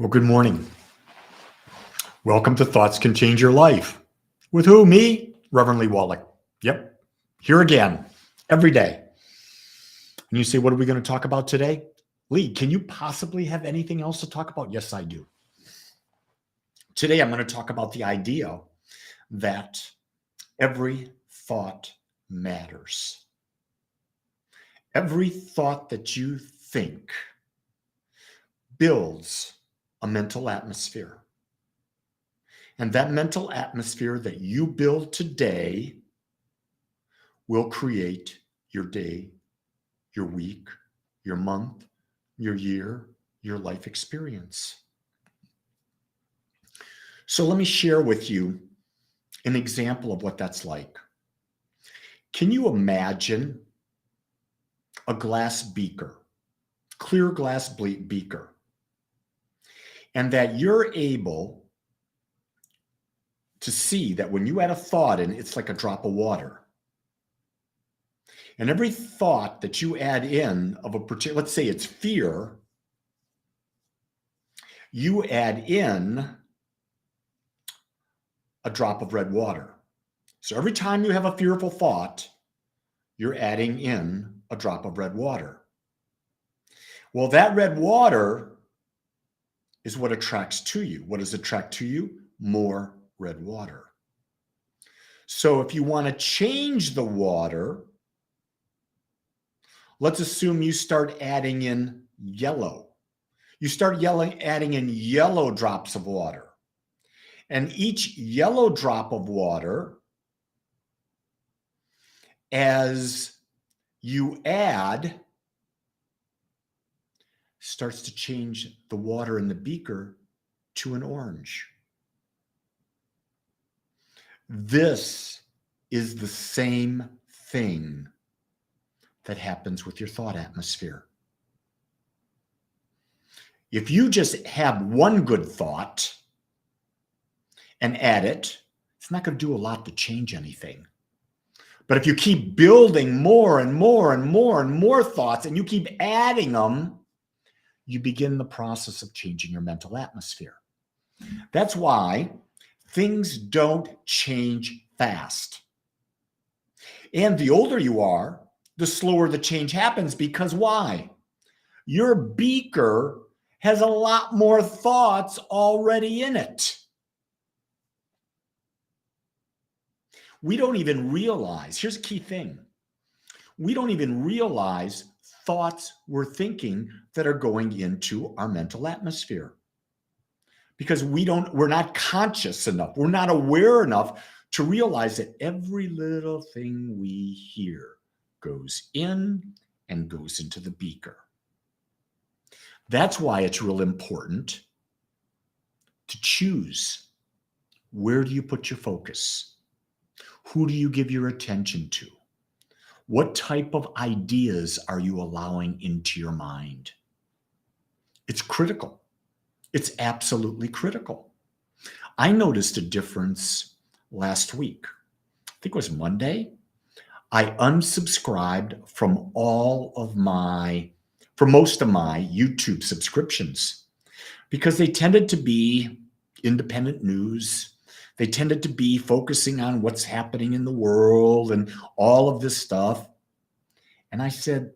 Well, good morning. Welcome to Thoughts Can Change Your Life. With who? Me, Reverend Lee Wolak. Yep, here again, every day. And you say, what are we going to talk about today? Lee, can you possibly have anything else to talk about? Yes, I do. Today, I'm going to talk about the idea that every thought matters. Every thought that you think builds a mental atmosphere. And that mental atmosphere that you build today will create your day, your week, your month, your year, your life experience. So let me share with you an example of what that's like. Can you imagine a glass beaker, clear glass beaker, and that you're able to see that when you add a thought in, it's like a drop of water. And every thought that you add in of a particular, let's say it's fear, you add in a drop of red water. So every time you have a fearful thought, you're adding in a drop of red water. Well, that red water is what attracts to you. What does attract to you? More red water. So if you want to change the water, let's assume you start adding in yellow. You start adding in yellow drops of water. And each yellow drop of water, as you add, starts to change the water in the beaker to an orange. This is the same thing that happens with your thought atmosphere. If you just have one good thought and add it, it's not going to do a lot to change anything. But if you keep building more and more and more and more thoughts and you keep adding them, you begin the process of changing your mental atmosphere. That's why things don't change fast. And the older you are, the slower the change happens, because why? Your beaker has a lot more thoughts already in it. We don't even realize, here's a key thing. We don't even realize thoughts we're thinking that are going into our mental atmosphere. Because we're not conscious enough, we're not aware enough to realize that every little thing we hear goes in and goes into the beaker. That's why it's real important to choose. Where do you put your focus? Who do you give your attention to? What type of ideas are you allowing into your mind? It's critical. It's absolutely critical. I noticed a difference last week. I think it was Monday. I unsubscribed from most of my YouTube subscriptions because they tended to be independent news. They tended to be focusing on what's happening in the world and all of this stuff. And I said,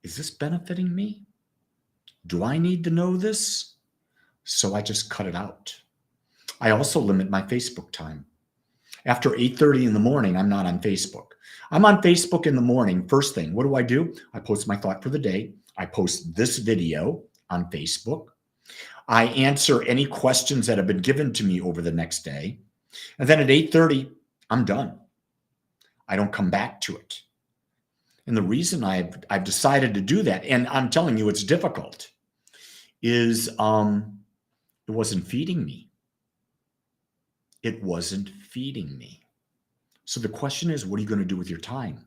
is this benefiting me? Do I need to know this? So I just cut it out. I also limit my Facebook time. After 8:30 in the morning, I'm not on Facebook. I'm on Facebook in the morning. First thing, what do? I post my thought for the day. I post this video on Facebook. I answer any questions that have been given to me over the next day. And then at 8:30, I'm done. I don't come back to it. And the reason I've decided to do that, and I'm telling you it's difficult, is it wasn't feeding me. It wasn't feeding me. So the question is, what are you going to do with your time?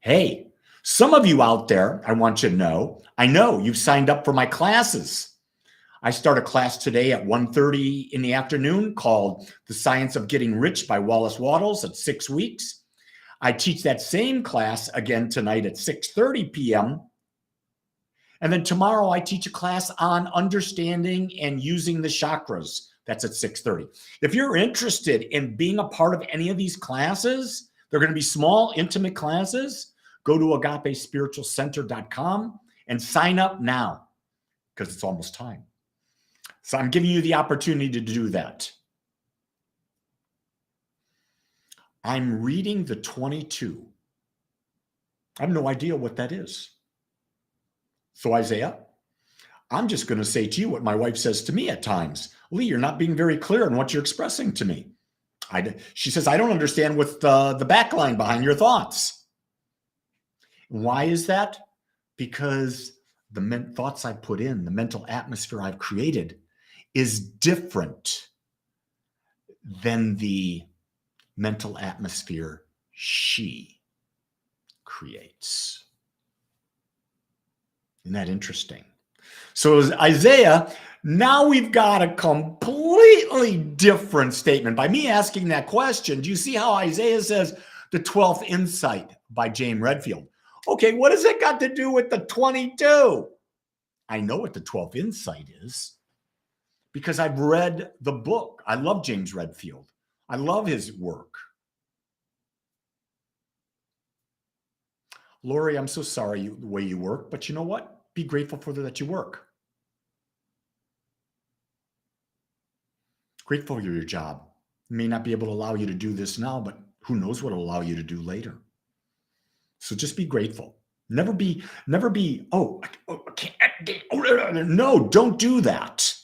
Hey, some of you out there, I want you to know, I know you've signed up for my classes. I start a class today at 1:30 in the afternoon called The Science of Getting Rich by Wallace Wattles at 6 weeks. I teach that same class again tonight at 6:30 p.m. And then tomorrow I teach a class on understanding and using the chakras. That's at 6:30. If you're interested in being a part of any of these classes, they're going to be small, intimate classes. Go to agapespiritualcenter.com and sign up now because it's almost time. So I'm giving you the opportunity to do that. I'm reading the 22. I have no idea what that is. So Isaiah, I'm just going to say to you what my wife says to me at times. Lee, you're not being very clear in what you're expressing to me. She says, I don't understand what's the backline behind your thoughts. Why is that? Because the thoughts I put in, the mental atmosphere I've created is different than the mental atmosphere she creates. Isn't that interesting? So Isaiah, now we've got a completely different statement. By me asking that question, do you see how Isaiah says the 12th insight by James Redfield? Okay, what has it got to do with the 22? I know what the 12th insight is because I've read the book. I love James Redfield. I love his work. Lori, I'm so sorry the way you work, but you know what? Be grateful for that you work. Grateful for your job. It may not be able to allow you to do this now, but who knows what it'll allow you to do later. So just be grateful. Never be, no, don't do that.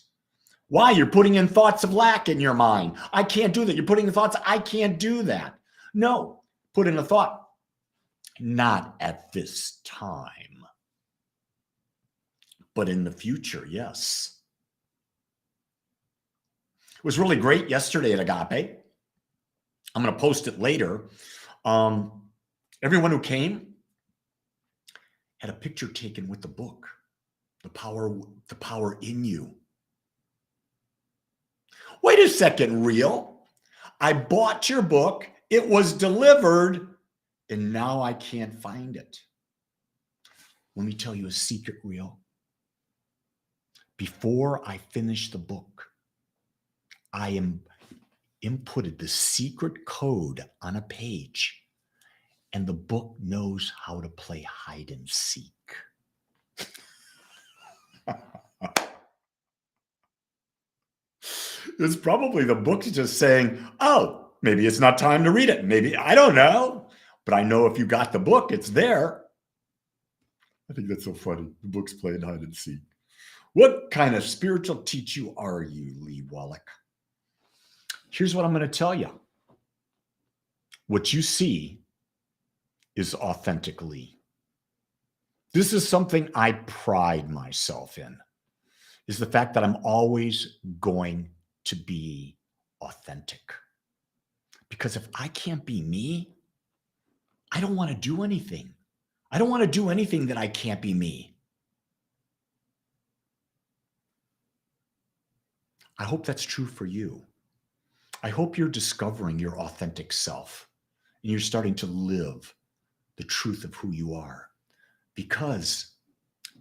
Why? You're putting in thoughts of lack in your mind. I can't do that. You're putting in thoughts, I can't do that. No, put in a thought. Not at this time, but in the future, yes. It was really great yesterday at Agape. I'm going to post it later. Everyone who came had a picture taken with the book, The Power in You. Wait a second, Real. I bought your book. It was delivered. And now I can't find it. Let me tell you a secret, Real. Before I finish the book, I inputted the secret code on a page, and the book knows how to play hide and seek. It's probably the book's just saying, oh, maybe it's not time to read it. Maybe, I don't know. But I know if you got the book, it's there. I think that's so funny. The book's playing hide and seek. What kind of spiritual teacher are you, Lee Wolak? Here's what I'm going to tell you. What you see is authentic Lee. This is something I pride myself in, is the fact that I'm always going to be authentic. Because if I can't be me, I don't want to do anything. I don't want to do anything that I can't be me. I hope that's true for you. I hope you're discovering your authentic self and you're starting to live the truth of who you are. Because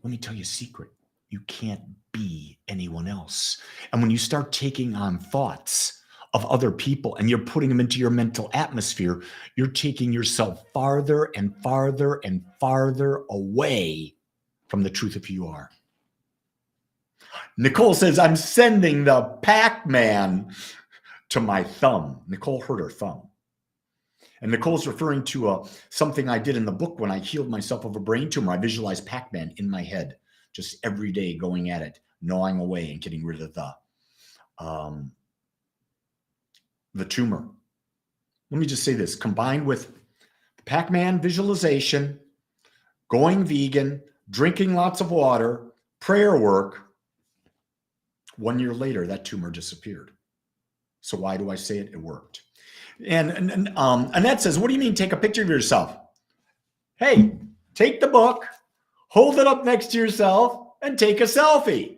let me tell you a secret. You can't be anyone else. And when you start taking on thoughts of other people and you're putting them into your mental atmosphere, you're taking yourself farther and farther and farther away from the truth of who you are. Nicole says, I'm sending the Pac-Man to my thumb. Nicole hurt her thumb. And Nicole's referring to something I did in the book when I healed myself of a brain tumor. I visualized Pac-Man in my head, just every day going at it, gnawing away and getting rid of the tumor. Let me just say this, combined with the Pac-Man visualization, going vegan, drinking lots of water, prayer work, 1 year later, that tumor disappeared. So why do I say it? It worked. And Annette says, what do you mean take a picture of yourself? Hey, take the book, hold it up next to yourself, and take a selfie.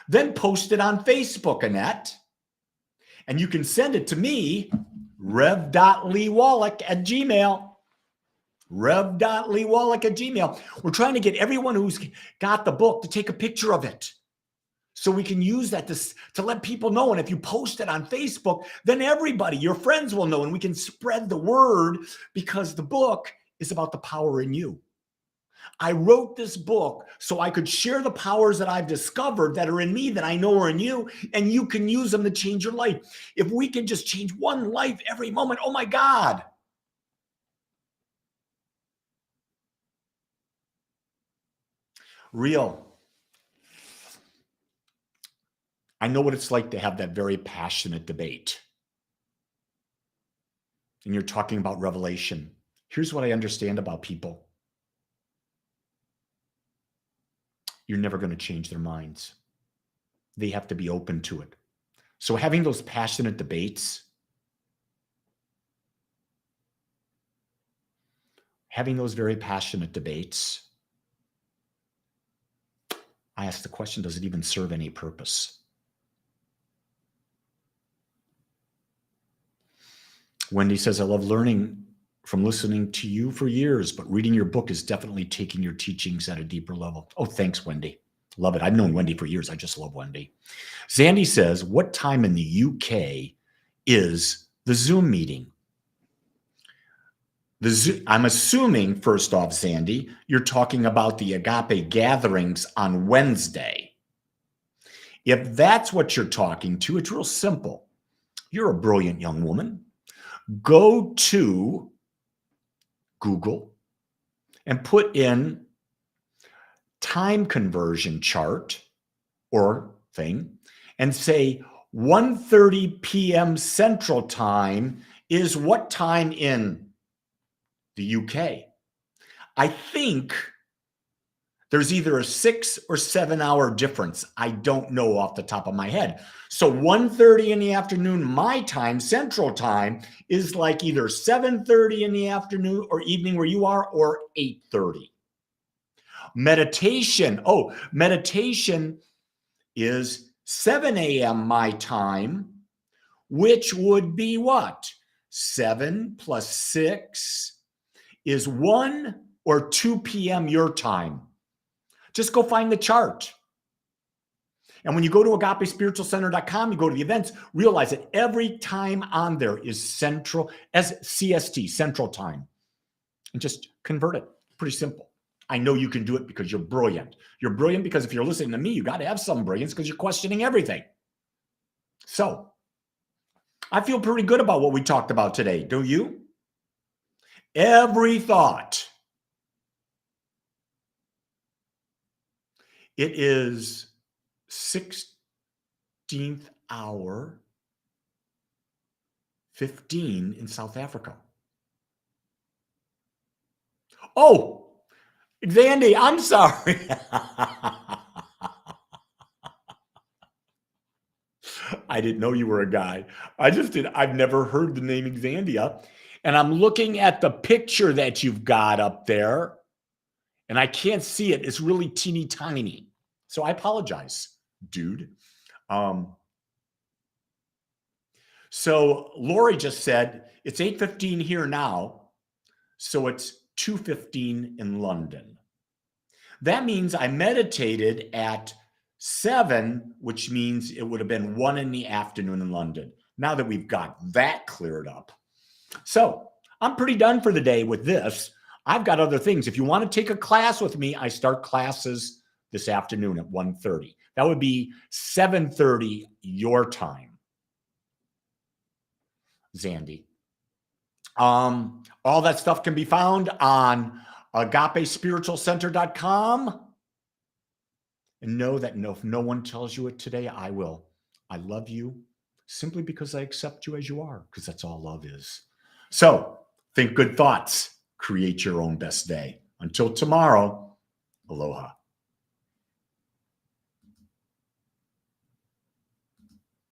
Then post it on Facebook, Annette. And you can send it to me, rev.leewallach@gmail.com. Rev.leewallach@gmail. We're trying to get everyone who's got the book to take a picture of it, so we can use that to let people know. And if you post it on Facebook, then everybody, your friends will know, and we can spread the word, because the book is about the power in you. I wrote this book so I could share the powers that I've discovered that are in me, that I know are in you, and you can use them to change your life. If we can just change one life every moment, oh my God. Real. I know what it's like to have that very passionate debate. And you're talking about revelation. Here's what I understand about people. You're never going to change their minds. They have to be open to it. So having those passionate debates, having those very passionate debates, I ask the question, does it even serve any purpose? Wendy says, I love learning from listening to you for years, but reading your book is definitely taking your teachings at a deeper level. Oh, thanks, Wendy. Love it. I've known Wendy for years. I just love Wendy. Zandy says, what time in the UK is the Zoom meeting? I'm assuming, first off, Zandy, you're talking about the Agape gatherings on Wednesday. If that's what you're talking to, it's real simple. You're a brilliant young woman. Go to Google and put in time conversion chart or thing and say 1:30 p.m. Central Time is what time in the UK? I think there's either a 6 or 7 hour difference. I don't know off the top of my head. So 1:30 in the afternoon, my time, Central Time, is like either 7:30 in the afternoon or evening where you are, or 8:30. Meditation. Oh, meditation is 7 a.m. my time, which would be what? 7 plus 6 is 1 or 2 p.m. your time. Just go find the chart. And when you go to agapespiritualcenter.com, you go to the events, realize that every time on there is central, as CST, Central Time. And just convert it. Pretty simple. I know you can do it because you're brilliant. You're brilliant because if you're listening to me, you got to have some brilliance because you're questioning everything. So I feel pretty good about what we talked about today. Do you? Every thought. It is 16th hour 15 in South Africa. Oh, Zandy, I'm sorry. I didn't know you were a guy. I've never heard the name Xandia. And I'm looking at the picture that you've got up there, and I can't see it. It's really teeny tiny. So I apologize, dude. So Lori just said it's 8:15 here now. So it's 2:15 in London. That means I meditated at 7, which means it would have been 1 in the afternoon in London. Now that we've got that cleared up. So I'm pretty done for the day with this. I've got other things. If you want to take a class with me, I start classes this afternoon at 1:30. That would be 7:30 your time, Zandy. All that stuff can be found on agapespiritualcenter.com. And know that if no one tells you it today, I will. I love you simply because I accept you as you are, because that's all love is. So think good thoughts. Create your own best day. Until tomorrow, aloha.